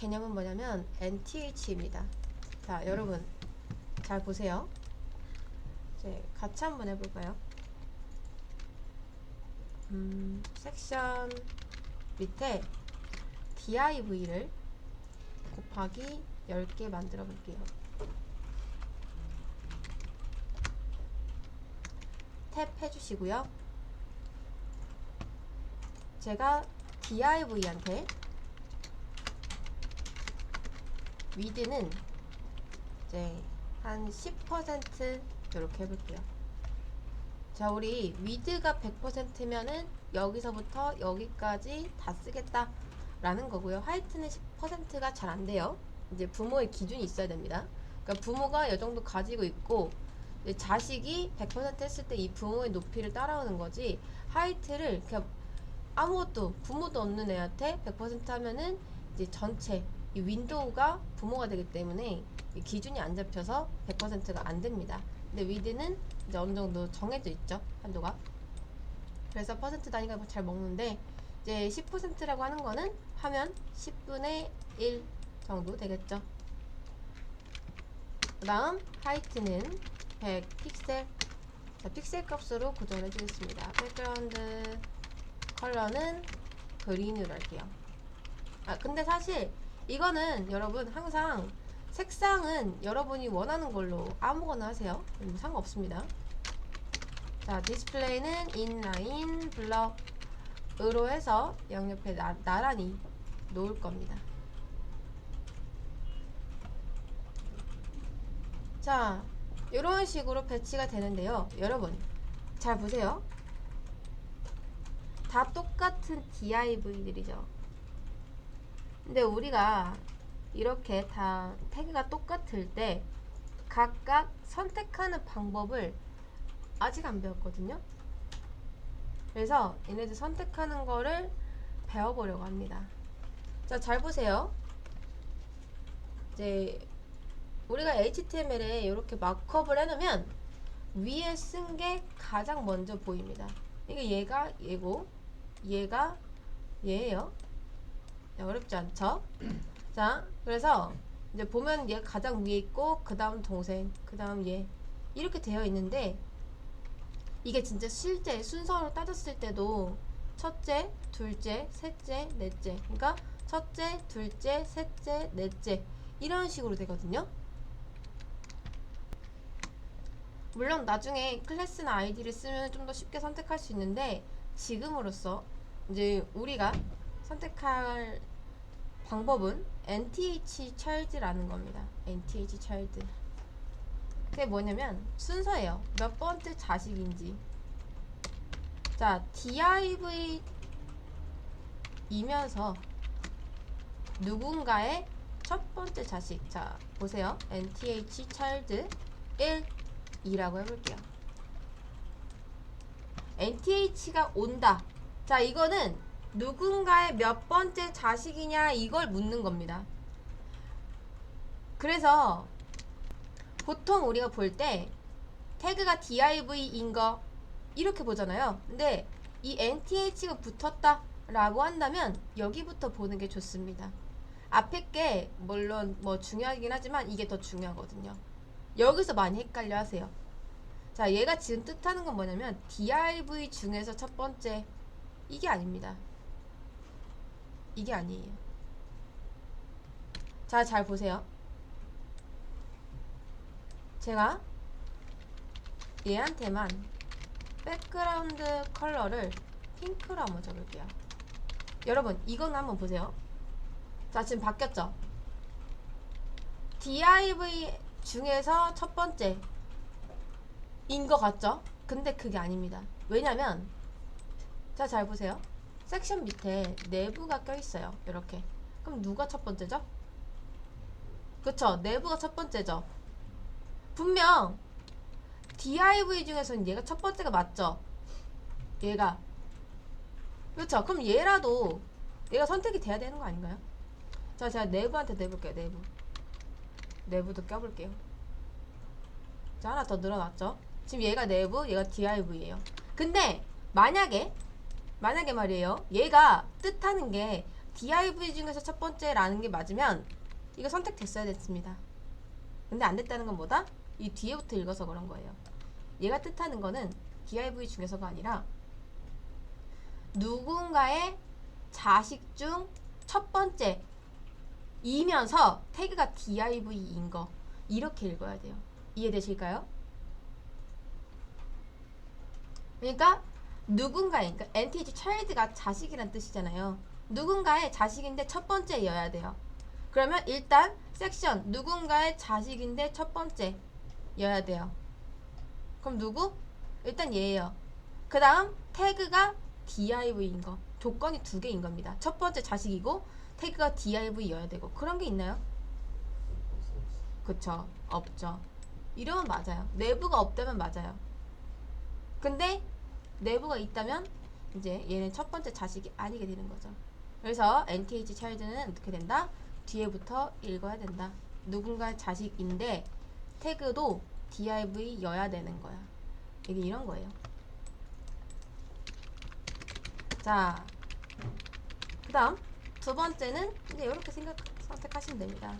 개념은 뭐냐면 NTH입니다. 자, 여러분 잘 보세요. 이제 같이 한번 해볼까요? 섹션 밑에 div를 곱하기 10개 만들어 볼게요. 탭 해주시고요. 제가 div한테 width는 이제 한 10% 이렇게 해볼게요. 자, 우리 width가 100%면은 여기서부터 여기까지 다 쓰겠다 라는 거고요. 하이트는 10%가 잘 안 돼요. 이제 부모의 기준이 있어야 됩니다. 그러니까 부모가 이 정도 가지고 있고 자식이 100% 했을 때 이 부모의 높이를 따라오는 거지, 하이트를 그냥 아무것도 부모도 없는 애한테 100% 하면은 이제 전체 이 윈도우가 부모가 되기 때문에 이 기준이 안 잡혀서 100%가 안 됩니다. 근데 위드는 이제 어느 정도 정해져 있죠, 한도가. 그래서 퍼센트 단위가 잘 먹는데, 이제 10%라고 하는 거는 하면 10분의 1 정도 되겠죠. 그 다음 하이트는 100 픽셀. 자, 픽셀 값으로 고정을 해주겠습니다. 백그라운드 컬러는 그린으로 할게요. 근데 사실 이거는 여러분 항상 색상은 여러분이 원하는 걸로 아무거나 하세요. 상관없습니다. 자, 디스플레이는 인라인 블럭으로 해서 양옆에 나란히 놓을 겁니다. 자, 이런 식으로 배치가 되는데요. 여러분 잘 보세요. 다 똑같은 div들이죠. 근데 우리가 이렇게 다 태그가 똑같을 때 각각 선택하는 방법을 아직 안 배웠거든요. 그래서 얘네들 선택하는 거를 배워보려고 합니다. 자, 잘 보세요. 이제 우리가 HTML에 이렇게 마크업을 해놓으면 위에 쓴 게 가장 먼저 보입니다. 이게 얘가 얘고 얘가 얘예요. 어렵지 않죠? 자, 그래서 이제 보면 얘가 가장 위에 있고 그 다음 동생, 그 다음 얘 이렇게 되어 있는데, 이게 진짜 실제 순서로 따졌을 때도 첫째, 둘째, 셋째, 넷째, 그러니까 첫째, 둘째, 셋째, 넷째 이런 식으로 되거든요. 물론 나중에 클래스나 아이디를 쓰면 좀 더 쉽게 선택할 수 있는데, 지금으로서 이제 우리가 선택할 방법은 NTH child라는 겁니다. NTH child. 그게 뭐냐면 순서예요. 몇 번째 자식인지. 자, div이면서 누군가의 첫 번째 자식. 자, 보세요. NTH child 1, 2라고 해볼게요. NTH가 온다. 자, 이거는 누군가의 몇 번째 자식이냐 이걸 묻는 겁니다. 그래서 보통 우리가 볼 때 태그가 div인 거 이렇게 보잖아요. 근데 이 NTH가 붙었다 라고 한다면 여기부터 보는 게 좋습니다. 앞에 게 물론 뭐 중요하긴 하지만 이게 더 중요하거든요. 여기서 많이 헷갈려 하세요. 자, 얘가 지금 뜻하는 건 뭐냐면 div 중에서 첫 번째, 이게 아닙니다. 이게 아니에요. 자, 잘 보세요. 제가 얘한테만 백그라운드 컬러를 핑크로 한번 적을게요. 여러분 이건 한번 보세요. 자, 지금 바뀌었죠? div 중에서 첫 번째 인 것 같죠? 근데 그게 아닙니다. 왜냐면 자, 잘 보세요. 섹션 밑에 내부가 껴있어요. 이렇게. 그럼 누가 첫 번째죠? 그쵸? 내부가 첫 번째죠. 분명 div 중에서는 얘가 첫 번째가 맞죠? 얘가. 그렇죠? 그럼 얘라도 얘가 선택이 돼야 되는 거 아닌가요? 자, 제가 내부한테 내볼게요. 내부도 껴볼게요. 자, 하나 더 늘어났죠? 지금 얘가 내부, 얘가 div예요. 근데 만약에 말이에요, 얘가 뜻하는 게 div 중에서 첫 번째라는 게 맞으면 이거 선택됐어야 됐습니다. 근데 안 됐다는 건 뭐다? 이 뒤에부터 읽어서 그런 거예요. 얘가 뜻하는 거는 div 중에서가 아니라 누군가의 자식 중 첫 번째 이면서 태그가 div인 거, 이렇게 읽어야 돼요. 이해되실까요? 그러니까 누군가의, 그러니까 NTH child가 자식이란 뜻이잖아요. 누군가의 자식인데 첫 번째여야 돼요. 그러면 일단 섹션 누군가의 자식인데 첫 번째여야 돼요. 그럼 누구? 일단 얘예요. 그 다음 태그가 div인 거. 조건이 두 개인 겁니다. 첫 번째 자식이고 태그가 div여야 되고. 그런 게 있나요? 그쵸? 없죠. 이러면 맞아요. 내부가 없다면 맞아요. 근데 내부가 있다면 이제 얘는 첫 번째 자식이 아니게 되는 거죠. 그래서 NTH child는 어떻게 된다? 뒤에부터 읽어야 된다. 누군가의 자식인데 태그도 div여야 되는 거야. 이게 이런 거예요. 자, 그 다음 두 번째는 이제 이렇게 선택하시면 됩니다.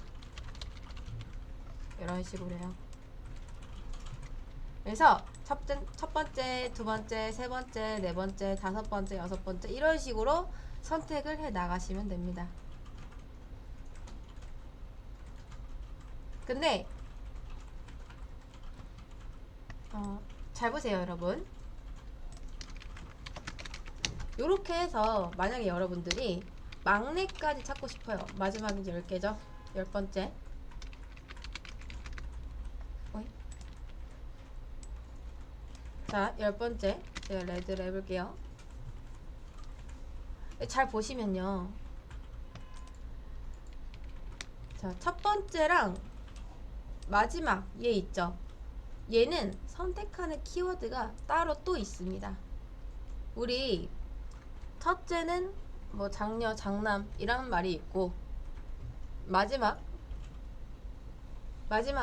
이런 식으로요. 그래서 첫 번째, 두 번째, 세 번째, 네 번째, 다섯 번째, 여섯 번째 이런 식으로 선택을 해 나가시면 됩니다. 근데 잘 보세요, 여러분. 요렇게 해서 만약에 여러분들이 막내까지 찾고 싶어요. 마지막 이제 10개죠. 10번째. 자, 10번째. 제가 레드를 해볼게요. 잘 보시면요. 자, 첫 번째랑 마지막 얘 있죠. 얘는 선택하는 키워드가 따로 또 있습니다. 우리 첫째는 뭐 장녀, 장남 이라는 말이 있고 마지막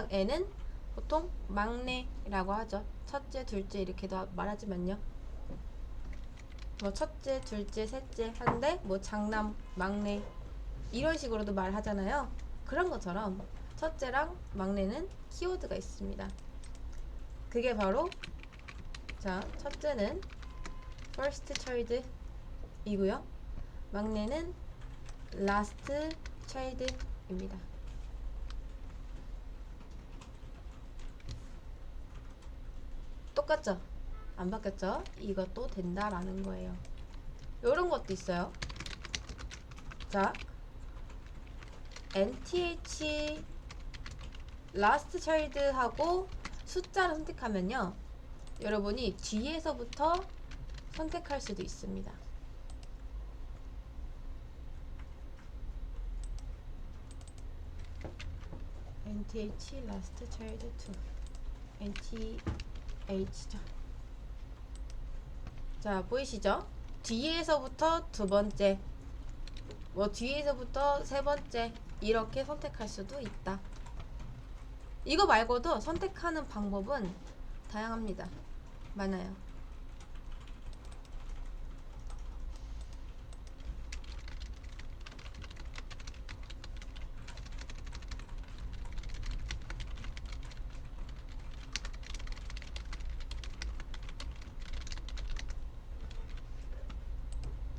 애는 보통 막내라고 하죠. 첫째, 둘째 이렇게도 말하지만요. 뭐 첫째, 둘째, 셋째 한데 뭐 장남, 막내 이런 식으로도 말하잖아요. 그런 것처럼 첫째랑 막내는 키워드가 있습니다. 그게 바로 자, 첫째는 first child 이고요. 막내는 last child입니다. 똑같죠? 안 바뀌었죠? 이것도 된다라는 거예요. 요런 것도 있어요. 자, NTH last child 하고 숫자를 선택하면요. 여러분이 뒤에서부터 선택할 수도 있습니다. NTH last child 2 NTH죠. 자, 보이시죠? 뒤에서부터 두 번째, 뭐 뒤에서부터 세 번째 이렇게 선택할 수도 있다. 이거 말고도 선택하는 방법은 다양합니다. 많아요.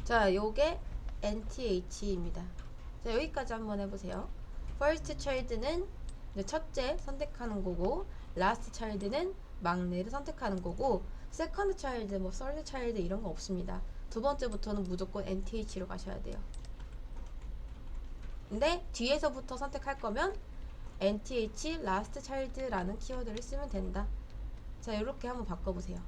자, 요게 NTH입니다. 자, 여기까지 한번 해보세요. First child는 첫째 선택하는 거고, Last child는 막내를 선택하는 거고, Second child, 뭐 Third child 이런 거 없습니다. 두 번째부터는 무조건 NTH로 가셔야 돼요. 근데 뒤에서부터 선택할 거면 NTH Last child라는 키워드를 쓰면 된다. 자, 이렇게 한번 바꿔보세요.